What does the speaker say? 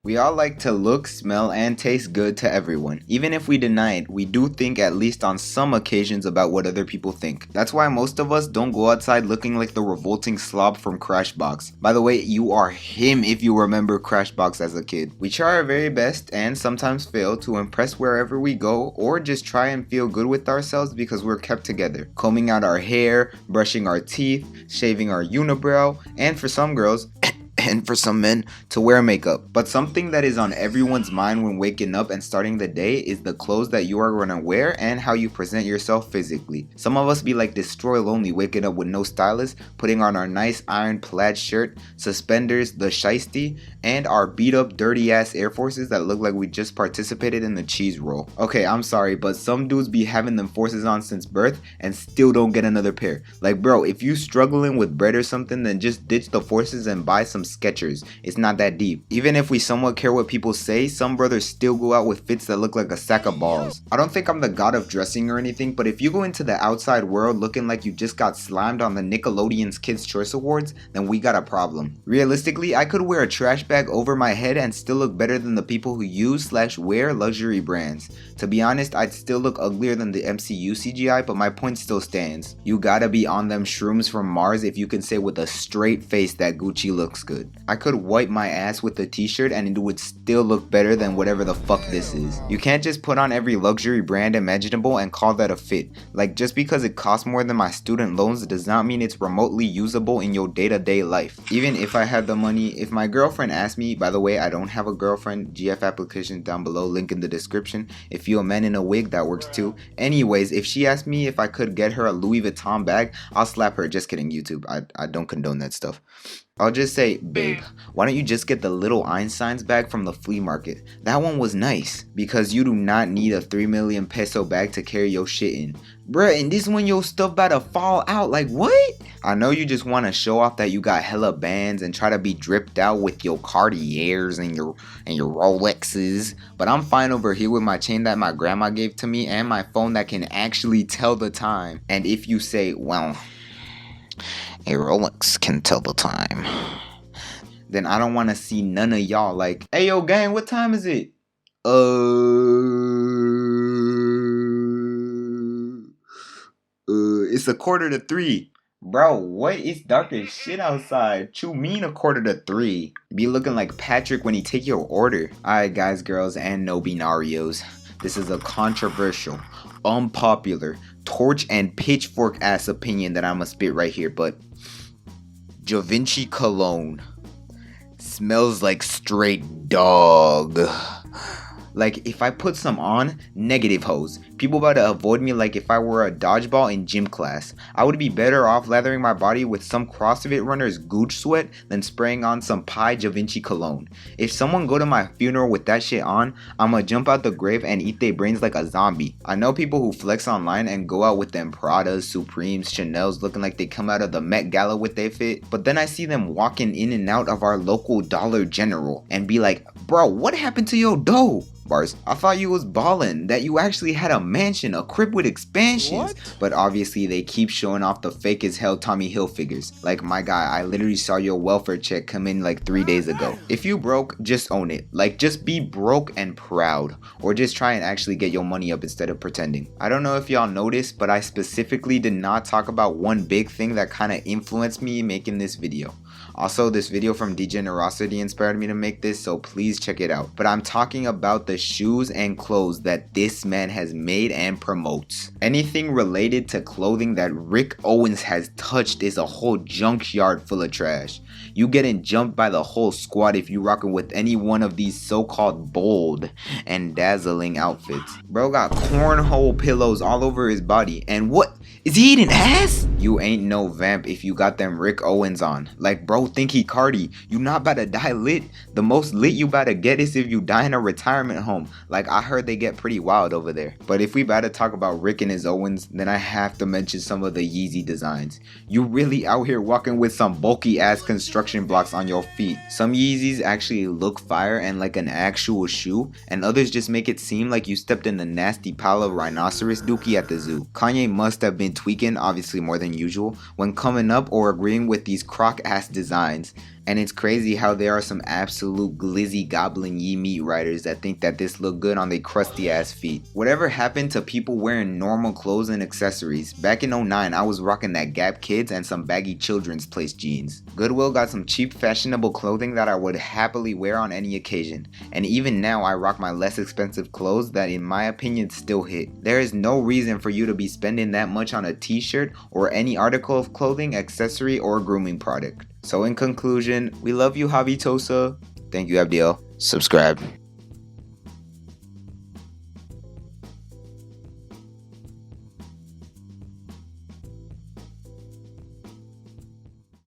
We all like to look, smell, and taste good to everyone. Even if we deny it, we do think at least on some occasions about what other people think. That's why most of us don't go outside looking like the revolting slob from Crashbox. By the way, you are him if you remember Crashbox as a kid. We try our very best and sometimes fail to impress wherever we go, or just try and feel good with ourselves because we're kept together. Combing out our hair, brushing our teeth, shaving our unibrow, and for some girls, and for some men, to wear makeup. But something that is on everyone's mind when waking up and starting the day is the clothes that you are going to wear and how you present yourself physically. Some of us be like Destroy Lonely, waking up with no stylist, putting on our nice iron plaid shirt, suspenders, the shiesty, and our beat up dirty ass Air Forces that look like we just participated in the cheese roll. Okay, I'm sorry, but some dudes be having them forces on since birth and still don't get another pair. Like bro, if you struggling with bread or something, then just ditch the forces and buy some Skechers. It's not that deep. Even if we somewhat care what people say, some brothers still go out with fits that look like a sack of balls. I don't think I'm the god of dressing or anything, but if you go into the outside world looking like you just got slimed on the Nickelodeon's Kids' Choice Awards, then we got a problem. Realistically, I could wear a trash bag over my head and still look better than the people who use/wear luxury brands. To be honest, I'd still look uglier than the MCU CGI, but my point still stands. You gotta be on them shrooms from Mars if you can say with a straight face that Gucci looks good. I could wipe my ass with a t-shirt and it would still look better than whatever the fuck this is. You can't just put on every luxury brand imaginable and call that a fit. Like just because it costs more than my student loans does not mean it's remotely usable in your day-to-day life. Even if I had the money, if my girlfriend asked me, by the way, I don't have a girlfriend, GF application down below, link in the description. If you're a man in a wig, that works too. Anyways, if she asked me if I could get her a Louis Vuitton bag, I'll slap her. Just kidding, YouTube. I don't condone that stuff. I'll just say, babe, why don't you just get the little Einstein's bag from the flea market? That one was nice, because you do not need a 3 million peso bag to carry your shit in. Bruh, and this one your stuff about to fall out, like what? I know you just want to show off that you got hella bands and try to be dripped out with your Cartiers and your Rolexes, but I'm fine over here with my chain that my grandma gave to me and my phone that can actually tell the time. And if you say, well, a Rolex can tell the time, then I don't want to see none of y'all like, hey yo gang, what time is it? It's 2:45. Bro, what? It's dark as shit outside. You mean 2:45? Be looking like Patrick when he take your order. Alright guys, girls, and no binarios. This is a controversial, unpopular, torch and pitchfork ass opinion that I'ma spit right here, but Givenchy cologne smells like straight dog. Like if I put some on, negative hoes. People about to avoid me like if I were a dodgeball in gym class. I would be better off lathering my body with some CrossFit runner's gooch sweat than spraying on some pie Givenchy cologne. If someone go to my funeral with that shit on, I'ma jump out the grave and eat their brains like a zombie. I know people who flex online and go out with them Pradas, Supremes, Chanels looking like they come out of the Met Gala with their fit, but then I see them walking in and out of our local Dollar General and be like, bro, what happened to your dough? Bars. I thought you was ballin', that you actually had a mansion, a crib with expansions. What? But obviously they keep showing off the fake as hell Tommy Hilfigers. Like my guy, I literally saw your welfare check come in like 3 days ago. If you broke, just own it. Like just be broke and proud. Or just try and actually get your money up instead of pretending. I don't know if y'all noticed, but I specifically did not talk about one big thing that kind of influenced me making this video. Also, this video from Degenerosity inspired me to make this, so please check it out. But I'm talking about the shoes and clothes that this man has made and promotes. Anything related to clothing that Rick Owens has touched is a whole junkyard full of trash. You getting jumped by the whole squad if you rocking with any one of these so-called bold and dazzling outfits. Bro got cornhole pillows all over his body, and what? Is he eating ass? You ain't no vamp if you got them Rick Owens on. Like bro think he Cardi. You not about to die lit. The most lit you about to get is if you die in a retirement home. Like I heard they get pretty wild over there. But if we about to talk about Rick and his Owens, then I have to mention some of the Yeezy designs. You really out here walking with some bulky ass construction blocks on your feet. Some Yeezys actually look fire and like an actual shoe, and others just make it seem like you stepped in a nasty pile of rhinoceros dookie at the zoo. Kanye must have been tweaking, obviously more than than usual when coming up or agreeing with these croc ass designs. And it's crazy how there are some absolute glizzy goblin ye meat riders that think that this look good on their crusty ass feet. Whatever happened to people wearing normal clothes and accessories? Back in 09 I was rocking that Gap Kids and some baggy Children's Place jeans. Goodwill got some cheap fashionable clothing that I would happily wear on any occasion. And even now I rock my less expensive clothes that in my opinion still hit. There is no reason for you to be spending that much on a t-shirt or any article of clothing, accessory, or grooming product. So in conclusion, we love you, Javi Tosa. Thank you, Abdiel. Subscribe.